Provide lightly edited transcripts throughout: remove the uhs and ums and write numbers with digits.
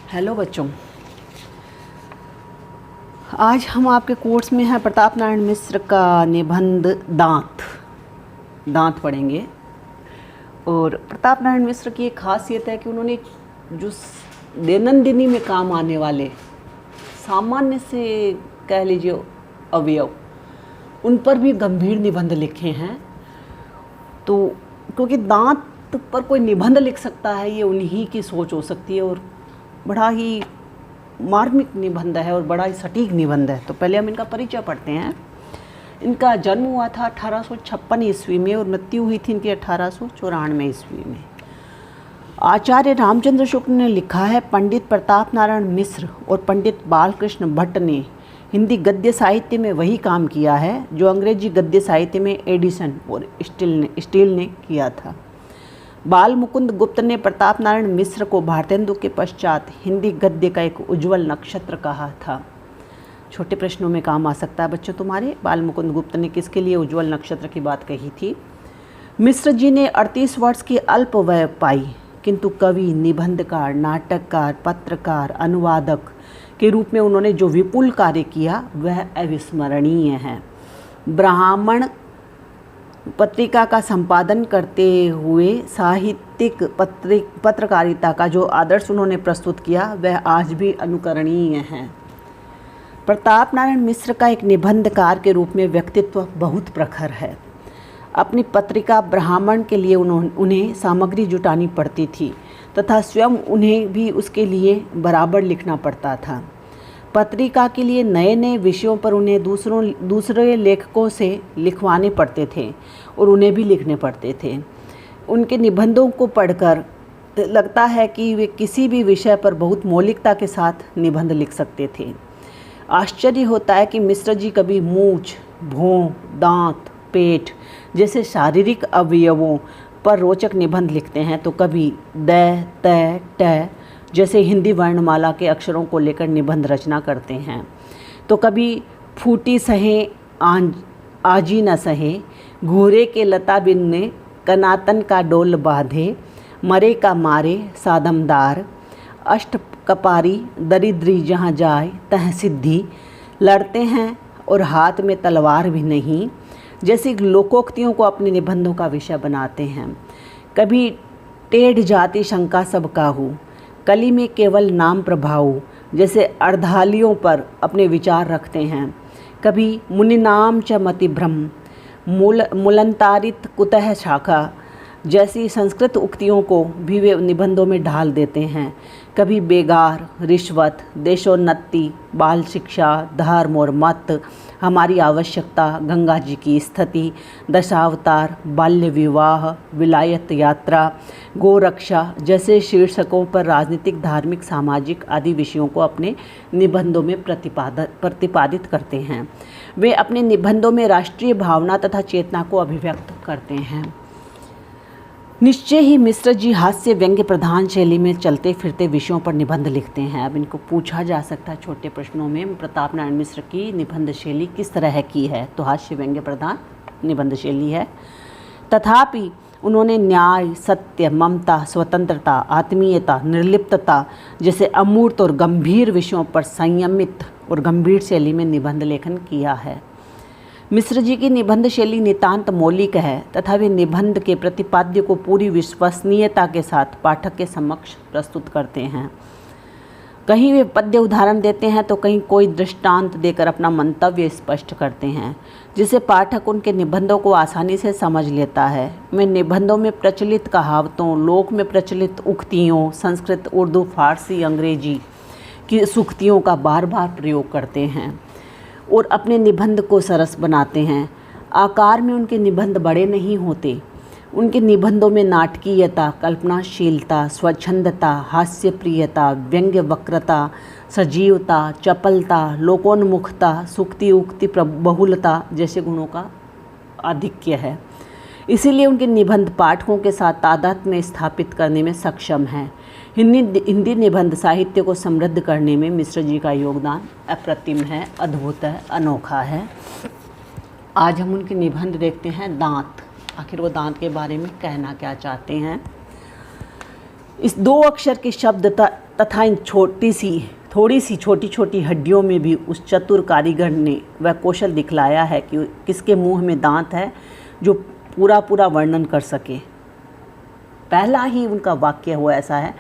Hello बच्चों, आज हम आपके कोर्स में हैं प्रताप नारायण मिश्र का निबंध दांत पढ़ेंगे। और प्रताप नारायण मिश्र की एक खासियत है कि उन्होंने जो दैनंदिनी में काम आने वाले सामान्य से कह लीजिए अवयव, उन पर भी गंभीर निबंध लिखे हैं। तो क्योंकि दांत पर कोई निबंध लिख सकता है, ये उन्हीं की सोच हो सकती है और बड़ा ही मार्मिक निबंध है और बड़ा ही सटीक निबंध है। तो पहले हम इनका परिचय पढ़ते हैं। इनका जन्म हुआ था 1856 ईस्वी में और मृत्यु हुई थी इनकी 1894 ईस्वी में। आचार्य रामचंद्र शुक्ल ने लिखा है, पंडित प्रताप नारायण मिश्र और पंडित बालकृष्ण भट्ट ने हिंदी गद्य साहित्य में वही काम किया है जो अंग्रेजी गद्य साहित्य में एडिसन और स्टील ने किया था। बाल मुकुंद गुप्त ने प्रताप नारायण मिश्र को भारतेंदु के पश्चात हिंदी गद्य का एक उज्ज्वल नक्षत्र कहा था। छोटे प्रश्नों में काम आ सकता है बच्चों तुम्हारे। बाल मुकुंद गुप्त ने किसके लिए उज्ज्वल नक्षत्र की बात कही थी? मिश्र जी ने 38 वर्ष की अल्प वय पाई, किंतु कवि, निबंधकार, नाटककार, पत्रकार, अनुवादक के रूप में उन्होंने जो विपुल कार्य किया वह अविस्मरणीय है। ब्राह्मण पत्रिका का संपादन करते हुए साहित्यिक पत्रकारिता का जो आदर्श उन्होंने प्रस्तुत किया वह आज भी अनुकरणीय है। प्रताप नारायण मिश्र का एक निबंधकार के रूप में व्यक्तित्व बहुत प्रखर है। अपनी पत्रिका ब्राह्मण के लिए उन्हें सामग्री जुटानी पड़ती थी तथा स्वयं उन्हें भी उसके लिए बराबर लिखना पड़ता था। पत्रिका के लिए नए नए विषयों पर उन्हें दूसरे लेखकों से लिखवाने पड़ते थे और उन्हें भी लिखने पड़ते थे। उनके निबंधों को पढ़कर लगता है कि वे किसी भी विषय पर बहुत मौलिकता के साथ निबंध लिख सकते थे। आश्चर्य होता है कि मिश्र जी कभी मूंछ, भौं, दांत, पेट जैसे शारीरिक अवयवों पर रोचक निबंध लिखते हैं, तो कभी द, त, ट जैसे हिंदी वर्णमाला के अक्षरों को लेकर निबंध रचना करते हैं, तो कभी फूटी सहे आजी न सहे, घूरे के लता बिन्ने कनातन का डोल बांधे, मरे का मारे सादमदार, अष्ट कपारी दरिद्री जहाँ जाए तह सिद्धि, लड़ते हैं और हाथ में तलवार भी नहीं जैसी लोकोक्तियों को अपने निबंधों का विषय बनाते हैं। कभी टेढ़ जाति शंका सब काहू, कली में केवल नाम प्रभाऊ जैसे अर्धालियों पर अपने विचार रखते हैं। कभी मुनि नाम च मति भ्रम, मूलंतारित कुतः शाखा जैसी संस्कृत उक्तियों को भी वे निबंधों में ढाल देते हैं। कभी बेगार, रिश्वत, देशोन्नति, बाल शिक्षा, धर्म और मत, हमारी आवश्यकता, गंगा जी की स्थिति, दशावतार, बाल्य विवाह, विलायत यात्रा, गोरक्षा जैसे शीर्षकों पर राजनीतिक, धार्मिक, सामाजिक आदि विषयों को अपने निबंधों में प्रतिपादित करते हैं। वे अपने निबंधों में राष्ट्रीय भावना तथा चेतना को अभिव्यक्त करते हैं। निश्चय ही मिश्र जी हास्य व्यंग्य प्रधान शैली में चलते फिरते विषयों पर निबंध लिखते हैं। अब इनको पूछा जा सकता है छोटे प्रश्नों में, प्रताप नारायण मिश्र की निबंध शैली किस तरह की है? तो हास्य व्यंग्य प्रधान निबंध शैली है। तथापि उन्होंने न्याय, सत्य, ममता, स्वतंत्रता, आत्मीयता, निर्लिप्तता जैसे अमूर्त और गंभीर विषयों पर संयमित और गंभीर शैली में निबंध लेखन किया है। मिश्र जी की निबंध शैली नितांत मौलिक है तथा वे निबंध के प्रतिपाद्य को पूरी विश्वसनीयता के साथ पाठक के समक्ष प्रस्तुत करते हैं। कहीं वे पद्य उदाहरण देते हैं तो कहीं कोई दृष्टांत देकर अपना मंतव्य स्पष्ट करते हैं, जिसे पाठक उनके निबंधों को आसानी से समझ लेता है। वे निबंधों में प्रचलित कहावतों, लोक में प्रचलित उक्तियों, संस्कृत, उर्दू, फारसी, अंग्रेजी की सूक्तियों का बार बार प्रयोग करते हैं और अपने निबंध को सरस बनाते हैं। आकार में उनके निबंध बड़े नहीं होते। उनके निबंधों में नाटकीयता, कल्पनाशीलता, स्वच्छंदता, हास्यप्रियता, व्यंग्य वक्रता, सजीवता, चपलता, लोकोन्मुखता, सूक्ति उक्ति बहुलता जैसे गुणों का आधिक्य है। इसीलिए उनके निबंध पाठकों के साथ तादाद में स्थापित करने में सक्षम हैं। हिंदी निबंध साहित्य को समृद्ध करने में मिश्र जी का योगदान अप्रतिम है, अद्भुत है, अनोखा है। आज हम उनके निबंध देखते हैं दांत। आखिर वो दांत के बारे में कहना क्या चाहते हैं। इस दो अक्षर के शब्द तथा इन थोड़ी सी छोटी छोटी हड्डियों में भी उस चतुर कारीगर ने वह कौशल दिखलाया है कि किसके मुंह में दांत है जो पूरा पूरा वर्णन कर सके। पहला ही उनका वाक्य हुआ ऐसा है,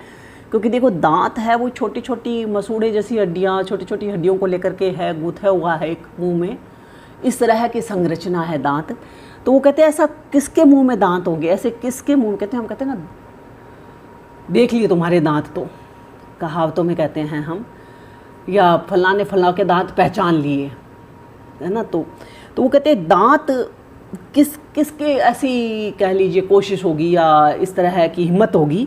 क्योंकि देखो दांत है वो छोटी छोटी मसूड़े जैसी हड्डियाँ, छोटी छोटी हड्डियों को लेकर के है, गूंथा हुआ है एक मुंह में, इस तरह की संरचना है दांत। तो वो कहते हैं ऐसा किसके मुंह में दांत होंगे, ऐसे किसके मुंह, कहते हैं हम कहते हैं ना देख लिए तुम्हारे दांत, तो कहावतों में कहते हैं हम, या फलां ने फलां के दांत पहचान लिए, है ना। तो वो कहते हैं दांत किसके ऐसी कह लीजिए कोशिश होगी या इस तरह की हिम्मत होगी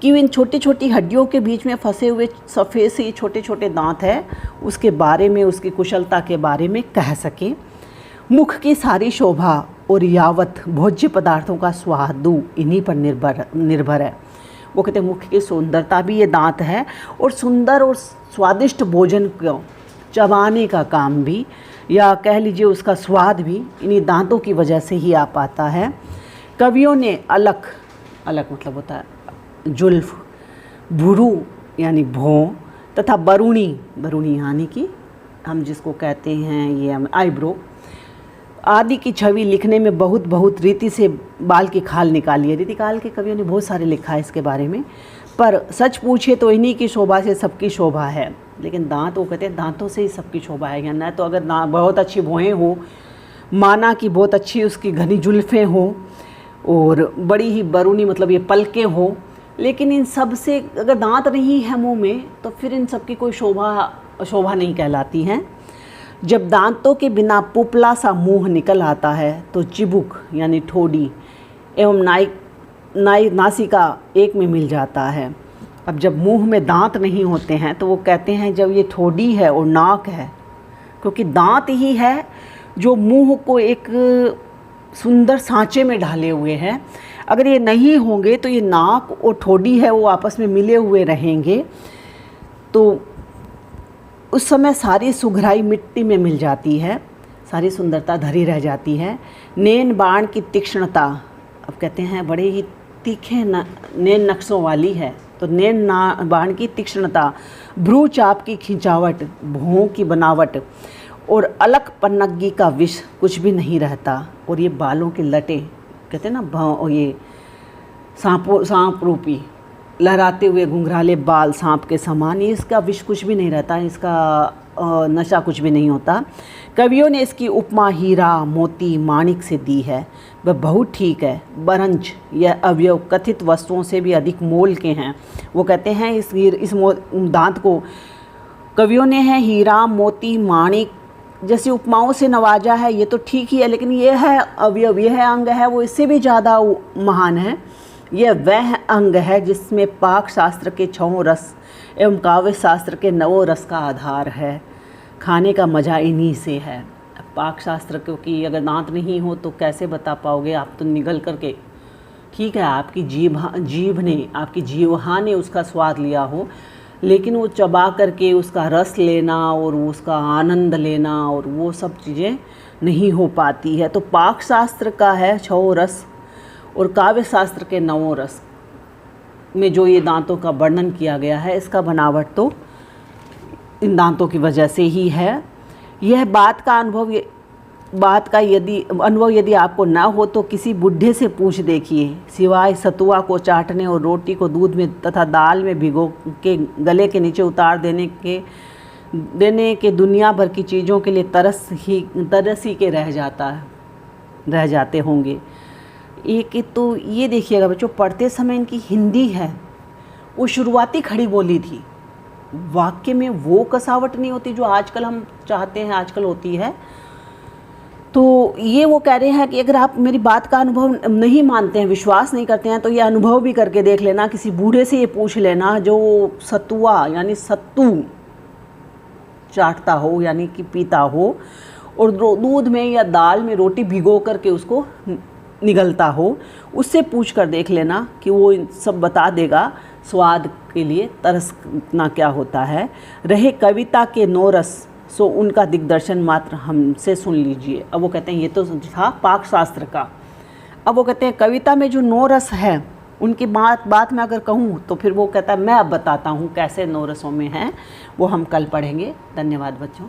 कि इन छोटी छोटी हड्डियों के बीच में फंसे हुए सफ़ेद से छोटे छोटे दांत है उसके बारे में, उसकी कुशलता के बारे में कह सके। मुख की सारी शोभा और यावत भोज्य पदार्थों का स्वादु इन्हीं पर निर्भर है। वो कहते हैं मुख की सुंदरता भी ये दांत है, और सुंदर और स्वादिष्ट भोजन को चबाने का काम भी, या कह लीजिए उसका स्वाद भी इन्हीं दांतों की वजह से ही आ पाता है। कवियों ने अलख मतलब होता है जुल्फ, भुरू यानी भौं, तथा बरूणी यानी कि हम जिसको कहते हैं ये आईब्रो आदि की छवि लिखने में बहुत रीति से बाल की खाल निकाली है। रीति काल के कवियों ने बहुत सारे लिखा है इसके बारे में, पर सच पूछे तो इन्हीं की शोभा से सबकी शोभा है। लेकिन दांत, वो कहते हैं दांतों से ही सबकी शोभा है, या न तो अगर बहुत अच्छी भौहें हो, माना कि बहुत अच्छी उसकी घनी जुल्फ़ें हो, और बड़ी ही बरूनी मतलब ये पलकें हो, लेकिन इन सब से अगर दांत नहीं है मुंह में तो फिर इन सब की कोई शोभा नहीं कहलाती हैं। जब दांतों के बिना पुपला सा मुंह निकल आता है तो चिबुक यानी ठोड़ी एवं नासिका एक में मिल जाता है। अब जब मुंह में दांत नहीं होते हैं तो वो कहते हैं जब ये ठोड़ी है और नाक है, क्योंकि दांत ही है जो मुंह को एक सुंदर सांचे में ढाले हुए हैं। अगर ये नहीं होंगे तो ये नाक और ठोड़ी है वो आपस में मिले हुए रहेंगे, तो उस समय सारी सुघराई मिट्टी में मिल जाती है, सारी सुंदरता धरी रह जाती है। नैन बाण की तीक्ष्णता, अब कहते हैं बड़े ही तीखे नैन नक्शों वाली है, तो नैन बाण की तीक्ष्णता, भ्रू चाप की खिंचावट, भौं की बनावट और अलग पन्नगी का विष कुछ भी नहीं रहता। और ये बालों के लटे, कहते हैं ना ये सांप रूपी लहराते हुए घुंघराले बाल सांप के समान, ये इसका विष कुछ भी नहीं रहता, इसका नशा कुछ भी नहीं होता। कवियों ने इसकी उपमा हीरा मोती माणिक से दी है, वह बहुत ठीक है। बरंच यह अवयव कथित वस्तुओं से भी अधिक मोल के हैं। वो कहते हैं इस दांत को कवियों ने है हीरा मोती माणिक जैसी उपमाओं से नवाजा है, ये तो ठीक ही है, लेकिन ये है अवयव, यह अंग है वो इससे भी ज़्यादा महान है। यह वह अंग है जिसमें पाक शास्त्र के 6 रस एवं काव्य शास्त्र के 9 रस का आधार है। खाने का मज़ा इन्हीं से है। पाक शास्त्र, क्योंकि अगर दांत नहीं हो तो कैसे बता पाओगे आप, तो निगल करके, ठीक है आपकी जीभ ने, आपकी जीवहा ने उसका स्वाद लिया हो, लेकिन वो चबा करके उसका रस लेना और उसका आनंद लेना और वो सब चीज़ें नहीं हो पाती है। तो पाक शास्त्र का है 6 रस और काव्य शास्त्र के 9 रस में जो ये दांतों का वर्णन किया गया है, इसका बनावट तो इन दांतों की वजह से ही है। यह बात का अनुभव यदि आपको ना हो तो किसी बुढ़े से पूछ देखिए। सिवाय सतुआ को चाटने और रोटी को दूध में तथा दाल में भिगो के गले के नीचे उतार देने के दुनिया भर की चीज़ों के लिए तरस ही के रह जाते होंगे। एक तो ये देखिएगा बच्चों, पढ़ते समय इनकी हिंदी है वो शुरुआती खड़ी बोली थी, वाक्य में वो कसावट नहीं होती जो आजकल हम चाहते हैं, आजकल होती है। तो ये वो कह रहे हैं कि अगर आप मेरी बात का अनुभव नहीं मानते हैं, विश्वास नहीं करते हैं, तो ये अनुभव भी करके देख लेना, किसी बूढ़े से ये पूछ लेना जो सतुआ यानी सत्तू चाटता हो यानी कि पीता हो और दूध में या दाल में रोटी भिगो करके उसको निगलता हो, उससे पूछ कर देख लेना कि वो सब बता देगा स्वाद के लिए तरसना क्या होता है। रहे कविता के 9 रस सो उनका दिग्दर्शन मात्र हमसे सुन लीजिए। अब वो कहते हैं ये तो था पाक शास्त्र का, अब वो कहते हैं कविता में जो 9 रस है उनकी बात में अगर कहूँ तो फिर वो कहता है मैं अब बताता हूँ कैसे 9 रसों में हैं, वो हम कल पढ़ेंगे। धन्यवाद बच्चों।